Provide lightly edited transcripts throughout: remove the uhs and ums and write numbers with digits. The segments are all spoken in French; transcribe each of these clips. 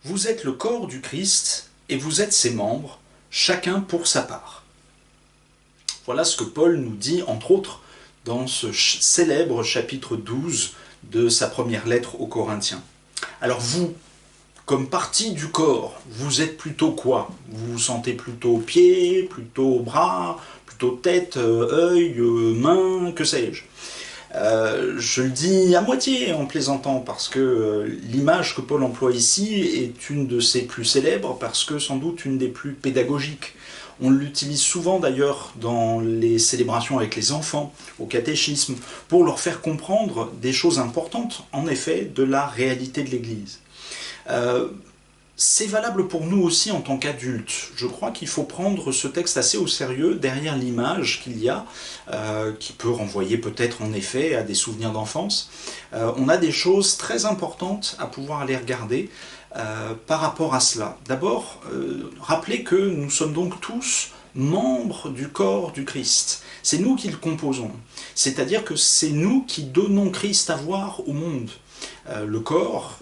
Vous êtes le corps du Christ et vous êtes ses membres, chacun pour sa part. Voilà ce que Paul nous dit, entre autres, dans ce célèbre chapitre 12 de sa première lettre aux Corinthiens. Alors vous, comme partie du corps, vous êtes plutôt quoi? Vous vous sentez plutôt pieds, plutôt bras, plutôt tête, œil, main, que sais-je? Je le dis à moitié en plaisantant parce que l'image que Paul emploie ici est une de ses plus célèbres parce que sans doute une des plus pédagogiques. On l'utilise souvent d'ailleurs dans les célébrations avec les enfants, au catéchisme, pour leur faire comprendre des choses importantes, en effet, de la réalité de l'Église. C'est valable pour nous aussi en tant qu'adultes. Je crois qu'il faut prendre ce texte assez au sérieux derrière l'image qu'il y a, qui peut renvoyer peut-être en effet à des souvenirs d'enfance. On a des choses très importantes à pouvoir aller regarder par rapport à cela. D'abord, rappelez que nous sommes donc tous membres du corps du Christ. C'est nous qui le composons. C'est-à-dire que c'est nous qui donnons Christ à voir au monde. Le corps,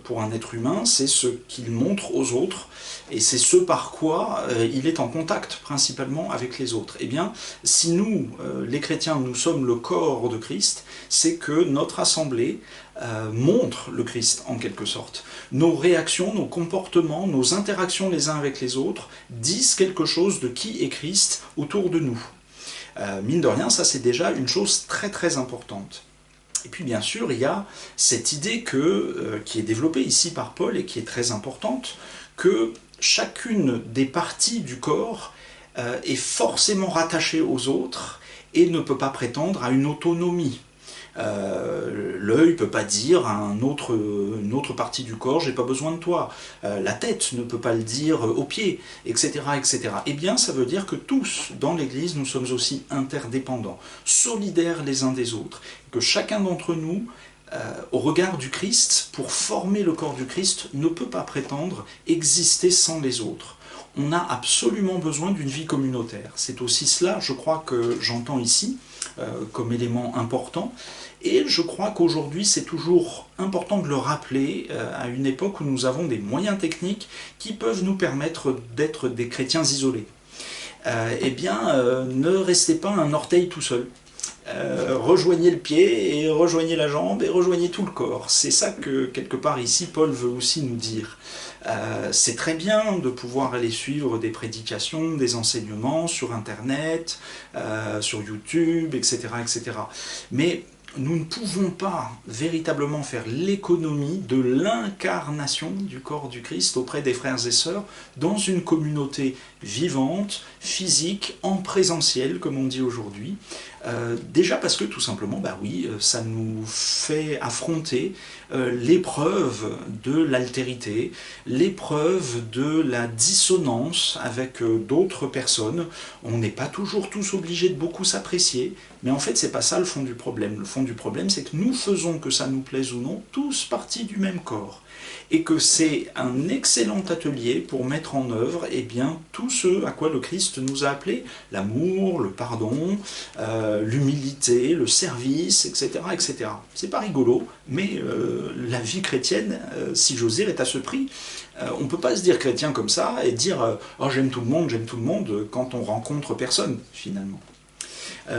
pour un être humain, c'est ce qu'il montre aux autres, et c'est ce par quoi il est en contact principalement avec les autres. Eh bien, si nous, les chrétiens, nous sommes le corps de Christ, c'est que notre assemblée montre le Christ en quelque sorte. Nos réactions, nos comportements, nos interactions les uns avec les autres disent quelque chose de qui est Christ autour de nous. Mine de rien, ça c'est déjà une chose très très importante. Et puis bien sûr, il y a cette idée qui est développée ici par Paul et qui est très importante, que chacune des parties du corps est forcément rattachée aux autres et ne peut pas prétendre à une autonomie. L'œil ne peut pas dire à une autre partie du corps « j'ai pas besoin de toi ». La tête ne peut pas le dire aux pieds, etc., etc. Eh bien, ça veut dire que tous, dans l'Église, nous sommes aussi interdépendants, solidaires les uns des autres, que chacun d'entre nous, au regard du Christ, pour former le corps du Christ, ne peut pas prétendre exister sans les autres. On a absolument besoin d'une vie communautaire. C'est aussi cela, je crois, que j'entends ici, comme élément important. Et je crois qu'aujourd'hui, c'est toujours important de le rappeler à une époque où nous avons des moyens techniques qui peuvent nous permettre d'être des chrétiens isolés. Eh bien, ne restez pas un orteil tout seul. Rejoignez le pied, et rejoignez la jambe, et rejoignez tout le corps. C'est ça que, quelque part, ici, Paul veut aussi nous dire. C'est très bien de pouvoir aller suivre des prédications, des enseignements sur Internet, sur YouTube, etc., etc. Mais nous ne pouvons pas véritablement faire l'économie de l'incarnation du corps du Christ auprès des frères et sœurs dans une communauté vivante, physique, en présentiel, comme on dit aujourd'hui. Déjà parce que tout simplement, bah oui, ça nous fait affronter l'épreuve de l'altérité, l'épreuve de la dissonance avec d'autres personnes. On n'est pas toujours tous obligés de beaucoup s'apprécier, mais en fait c'est pas ça le fond du problème. Le fond du problème, c'est que nous faisons, que ça nous plaise ou non, tous partie du même corps. Et que c'est un excellent atelier pour mettre en œuvre tout ce à quoi le Christ nous a appelés, l'amour, le pardon, l'humilité, le service, etc. etc. C'est pas rigolo, mais la vie chrétienne, si j'ose dire, est à ce prix. On ne peut pas se dire chrétien comme ça et dire « oh, j'aime tout le monde » quand on rencontre personne, finalement.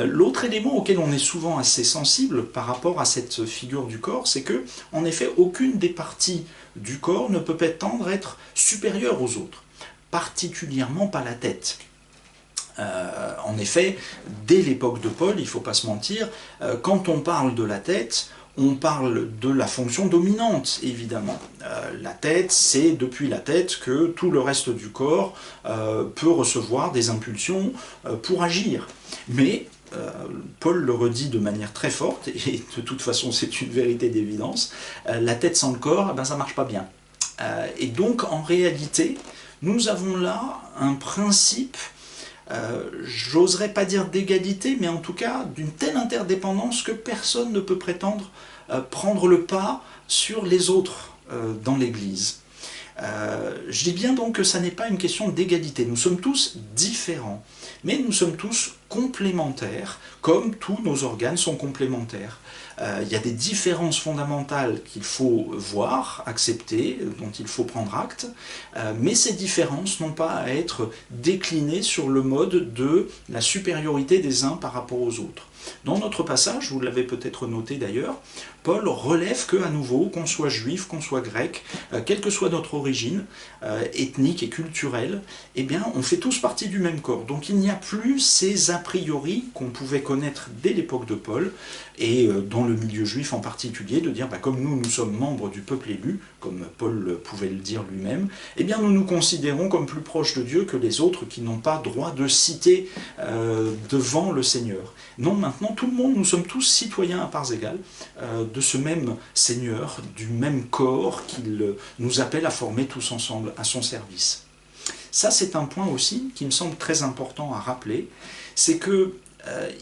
L'autre élément auquel on est souvent assez sensible par rapport à cette figure du corps, c'est que, en effet, aucune des parties du corps ne peut prétendre être supérieure aux autres, particulièrement pas la tête. En effet, dès l'époque de Paul, il ne faut pas se mentir, quand on parle de la tête, on parle de la fonction dominante, évidemment. La tête, c'est depuis la tête que tout le reste du corps peut recevoir des impulsions pour agir. Mais Paul le redit de manière très forte, et de toute façon c'est une vérité d'évidence, la tête sans le corps, ça ne marche pas bien. Et donc, en réalité, nous avons là un principe, j'oserais pas dire d'égalité, mais en tout cas d'une telle interdépendance que personne ne peut prétendre prendre le pas sur les autres dans l'Église. Je dis bien donc que ça n'est pas une question d'égalité. Nous sommes tous différents, mais nous sommes tous complémentaires, comme tous nos organes sont complémentaires. Il y a des différences fondamentales qu'il faut voir, accepter, dont il faut prendre acte, mais ces différences n'ont pas à être déclinées sur le mode de la supériorité des uns par rapport aux autres. Dans notre passage, vous l'avez peut-être noté d'ailleurs, Paul relève qu'à nouveau, qu'on soit juif, qu'on soit grec, quelle que soit notre origine ethnique et culturelle, eh bien, on fait tous partie du même corps. Donc il n'y a plus ces a priori qu'on pouvait connaître dès l'époque de Paul, et dans le milieu juif en particulier, de dire, comme nous sommes membres du peuple élu, comme Paul pouvait le dire lui-même, eh bien nous nous considérons comme plus proches de Dieu que les autres qui n'ont pas droit de citer devant le Seigneur. Non, maintenant, tout le monde, nous sommes tous citoyens à parts égales de ce même Seigneur, du même corps qu'il nous appelle à former tous ensemble à son service. Ça, c'est un point aussi qui me semble très important à rappeler, c'est que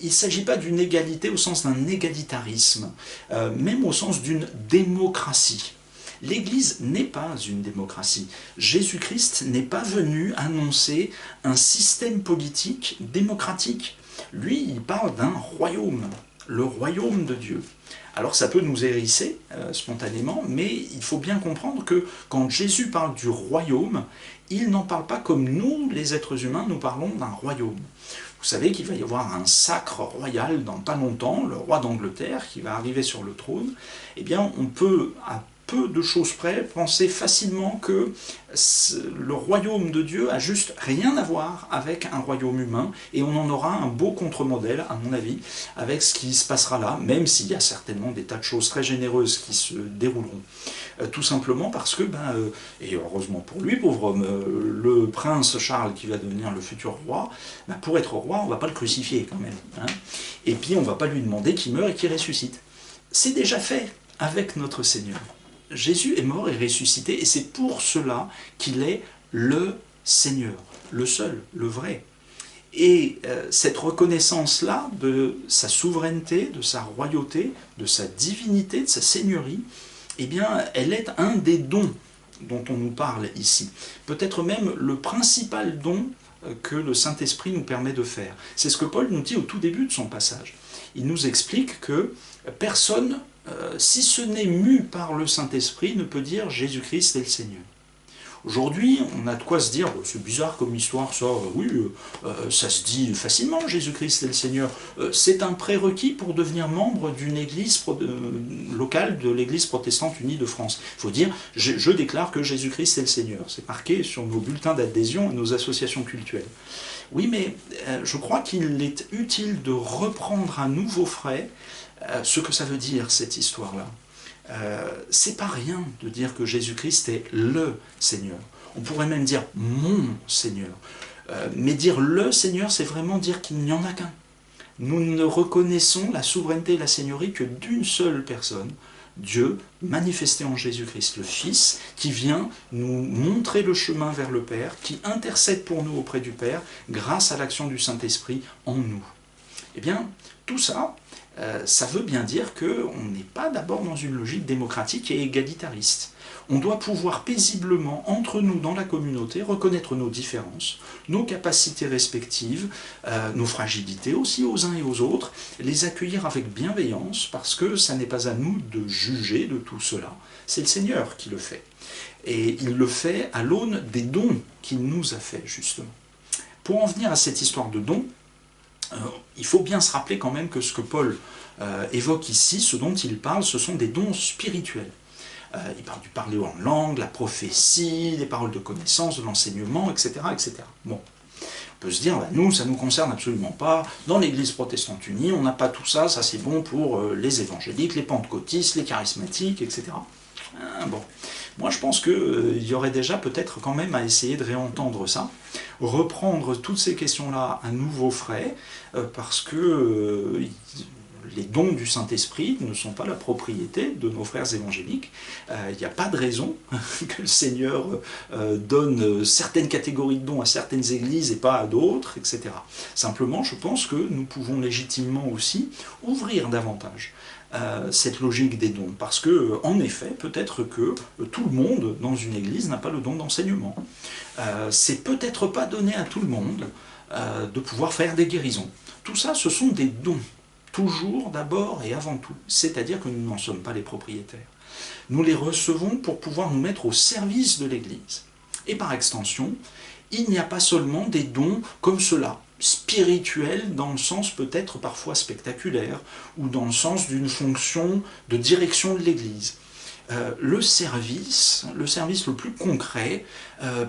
il ne s'agit pas d'une égalité au sens d'un égalitarisme, même au sens d'une démocratie. L'Église n'est pas une démocratie. Jésus-Christ n'est pas venu annoncer un système politique démocratique. Lui, il parle d'un royaume, le royaume de Dieu. Alors ça peut nous hérisser spontanément, mais il faut bien comprendre que quand Jésus parle du royaume, il n'en parle pas comme nous, les êtres humains, nous parlons d'un royaume. Vous savez qu'il va y avoir un sacre royal dans pas longtemps, le roi d'Angleterre qui va arriver sur le trône. Eh bien, on peut, à peu de choses près, penser facilement que le royaume de Dieu a juste rien à voir avec un royaume humain, et on en aura un beau contre-modèle, à mon avis, avec ce qui se passera là, même s'il y a certainement des tas de choses très généreuses qui se dérouleront. Tout simplement parce que, et heureusement pour lui, pauvre homme, le prince Charles qui va devenir le futur roi, pour être roi, on ne va pas le crucifier quand même. Hein. Et puis on ne va pas lui demander qu'il meure et qu'il ressuscite. C'est déjà fait avec notre Seigneur. Jésus est mort et ressuscité, et c'est pour cela qu'il est le Seigneur, le seul, le vrai. Et cette reconnaissance-là de sa souveraineté, de sa royauté, de sa divinité, de sa seigneurie, eh bien, elle est un des dons dont on nous parle ici. Peut-être même le principal don que le Saint-Esprit nous permet de faire. C'est ce que Paul nous dit au tout début de son passage. Il nous explique que personne, si ce n'est mu par le Saint-Esprit, ne peut dire Jésus-Christ est le Seigneur. Aujourd'hui, on a de quoi se dire, c'est bizarre comme histoire ça, oui, ça se dit facilement, Jésus-Christ est le Seigneur. C'est un prérequis pour devenir membre d'une église locale de l'église protestante unie de France. Il faut dire, je déclare que Jésus-Christ est le Seigneur. C'est marqué sur nos bulletins d'adhésion et nos associations cultuelles. Oui, mais je crois qu'il est utile de reprendre à nouveau frais ce que ça veut dire, cette histoire-là. C'est pas rien de dire que Jésus-Christ est le Seigneur. On pourrait même dire mon Seigneur. Mais dire le Seigneur, c'est vraiment dire qu'il n'y en a qu'un. Nous ne reconnaissons la souveraineté et la seigneurie que d'une seule personne, Dieu manifesté en Jésus-Christ, le Fils, qui vient nous montrer le chemin vers le Père, qui intercède pour nous auprès du Père, grâce à l'action du Saint-Esprit en nous. Eh bien, tout ça, ça veut bien dire qu'on n'est pas d'abord dans une logique démocratique et égalitariste. On doit pouvoir paisiblement, entre nous dans la communauté, reconnaître nos différences, nos capacités respectives, nos fragilités aussi aux uns et aux autres, les accueillir avec bienveillance, parce que ça n'est pas à nous de juger de tout cela, c'est le Seigneur qui le fait. Et il le fait à l'aune des dons qu'il nous a faits, justement. Pour en venir à cette histoire de dons, il faut bien se rappeler quand même que ce que Paul évoque ici, ce dont il parle, ce sont des dons spirituels. Il parle du parler en langue, la prophétie, des paroles de connaissance, de l'enseignement, etc., etc. Bon, on peut se dire, nous, ça ne nous concerne absolument pas. Dans l'Église protestante unie, on n'a pas tout ça, ça c'est bon pour les évangéliques, les pentecôtistes, les charismatiques, etc. Bon, moi je pense qu'il y aurait déjà peut-être quand même à essayer de réentendre ça, reprendre toutes ces questions-là à nouveau frais, parce que les dons du Saint-Esprit ne sont pas la propriété de nos frères évangéliques. Il n'y a pas de raison que le Seigneur donne certaines catégories de dons à certaines églises et pas à d'autres, etc. Simplement, je pense que nous pouvons légitimement aussi ouvrir davantage cette logique des dons. Parce que, en effet, peut-être que tout le monde dans une église n'a pas le don d'enseignement. C'est peut-être pas donné à tout le monde de pouvoir faire des guérisons. Tout ça, ce sont des dons. Toujours, d'abord et avant tout. C'est-à-dire que nous n'en sommes pas les propriétaires. Nous les recevons pour pouvoir nous mettre au service de l'église. Et par extension, il n'y a pas seulement des dons comme cela, spirituels dans le sens peut-être parfois spectaculaire, ou dans le sens d'une fonction de direction de l'église. Le service le plus concret,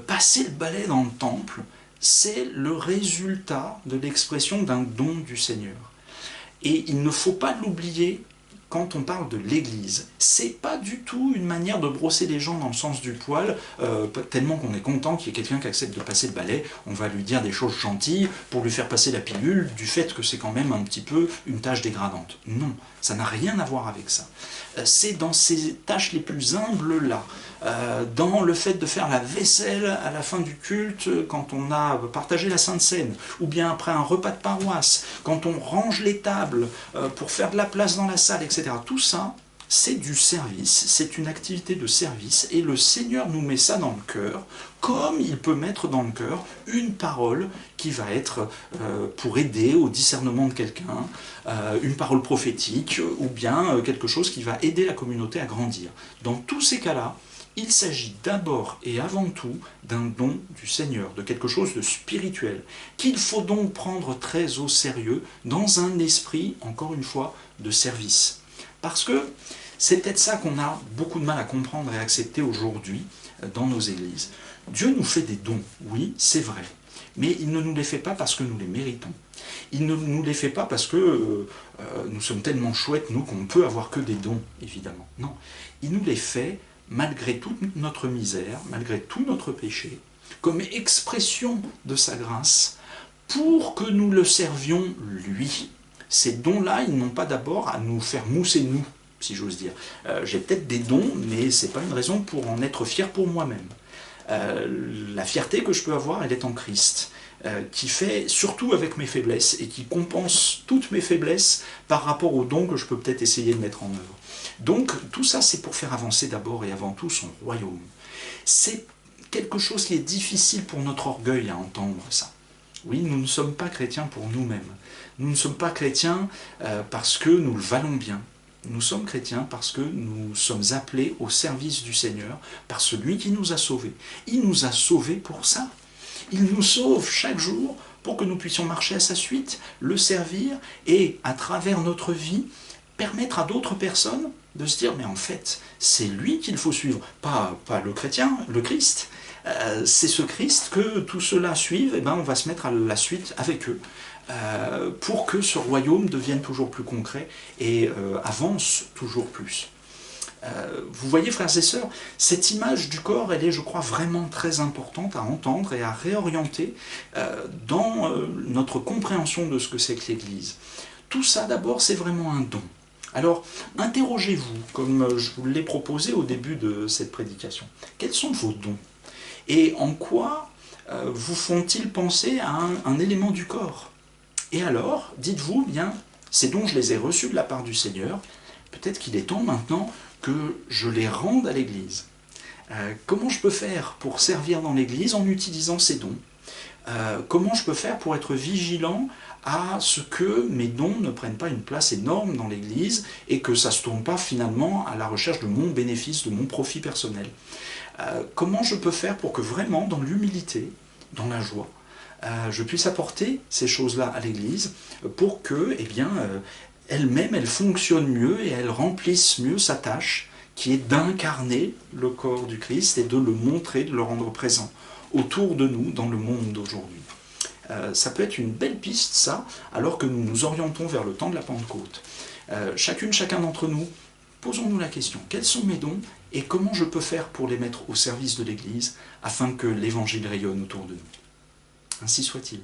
passer le balai dans le temple, c'est le résultat de l'expression d'un don du Seigneur. Et il ne faut pas l'oublier quand on parle de l'Église. C'est pas du tout une manière de brosser les gens dans le sens du poil, tellement qu'on est content qu'il y ait quelqu'un qui accepte de passer le balai, on va lui dire des choses gentilles pour lui faire passer la pilule du fait que c'est quand même un petit peu une tâche dégradante. Non, ça n'a rien à voir avec ça. C'est dans ces tâches les plus humbles-là, dans le fait de faire la vaisselle à la fin du culte, quand on a partagé la Sainte Seine, ou bien après un repas de paroisse, quand on range les tables pour faire de la place dans la salle, etc. Tout ça, c'est du service, c'est une activité de service, et le Seigneur nous met ça dans le cœur, comme il peut mettre dans le cœur une parole qui va être pour aider au discernement de quelqu'un, une parole prophétique, ou bien quelque chose qui va aider la communauté à grandir. Dans tous ces cas-là, il s'agit d'abord et avant tout d'un don du Seigneur, de quelque chose de spirituel, qu'il faut donc prendre très au sérieux, dans un esprit, encore une fois, de service. Parce que c'est peut-être ça qu'on a beaucoup de mal à comprendre et à accepter aujourd'hui dans nos églises. Dieu nous fait des dons, oui, c'est vrai, mais il ne nous les fait pas parce que nous les méritons. Il ne nous les fait pas parce que nous sommes tellement chouettes, nous, qu'on ne peut avoir que des dons, évidemment. Non, il nous les fait malgré toute notre misère, malgré tout notre péché, comme expression de sa grâce, pour que nous le servions lui. Ces dons-là, ils n'ont pas d'abord à nous faire mousser nous, si j'ose dire. J'ai peut-être des dons, mais ce n'est pas une raison pour en être fier pour moi-même. La fierté que je peux avoir, elle est en Christ, qui fait surtout avec mes faiblesses et qui compense toutes mes faiblesses par rapport aux dons que je peux peut-être essayer de mettre en œuvre. Donc tout ça, c'est pour faire avancer d'abord et avant tout son royaume. C'est quelque chose qui est difficile pour notre orgueil à entendre ça. Oui, nous ne sommes pas chrétiens pour nous-mêmes. Nous ne sommes pas chrétiens parce que nous le valons bien. Nous sommes chrétiens parce que nous sommes appelés au service du Seigneur, par celui qui nous a sauvés. Il nous a sauvés pour ça. Il nous sauve chaque jour pour que nous puissions marcher à sa suite, le servir et, à travers notre vie, permettre à d'autres personnes de se dire, mais en fait, c'est lui qu'il faut suivre, pas le chrétien, le Christ. C'est ce Christ que tous ceux-là suivent, et ben on va se mettre à la suite avec eux, pour que ce royaume devienne toujours plus concret et avance toujours plus. Vous voyez, frères et sœurs, cette image du corps, elle est, je crois, vraiment très importante à entendre et à réorienter dans notre compréhension de ce que c'est que l'Église. Tout ça, d'abord, c'est vraiment un don. Alors, interrogez-vous, comme je vous l'ai proposé au début de cette prédication. Quels sont vos dons? Et en quoi vous font-ils penser à un élément du corps? Et alors, dites-vous, bien, ces dons, je les ai reçus de la part du Seigneur, peut-être qu'il est temps maintenant que je les rende à l'Église. Comment je peux faire pour servir dans l'Église en utilisant ces dons? Comment je peux faire pour être vigilant à ce que mes dons ne prennent pas une place énorme dans l'Église et que ça ne se tourne pas finalement à la recherche de mon bénéfice, de mon profit personnel? Comment je peux faire pour que vraiment, dans l'humilité, dans la joie, je puisse apporter ces choses-là à l'Église pour que, eh bien, elle-même, elle fonctionne mieux et elle remplisse mieux sa tâche, qui est d'incarner le corps du Christ et de le montrer, de le rendre présent autour de nous dans le monde d'aujourd'hui. Ça peut être une belle piste, ça, alors que nous nous orientons vers le temps de la Pentecôte. Chacun d'entre nous, posons-nous la question, quels sont mes dons et comment je peux faire pour les mettre au service de l'Église afin que l'Évangile rayonne autour de nous? Ainsi soit-il.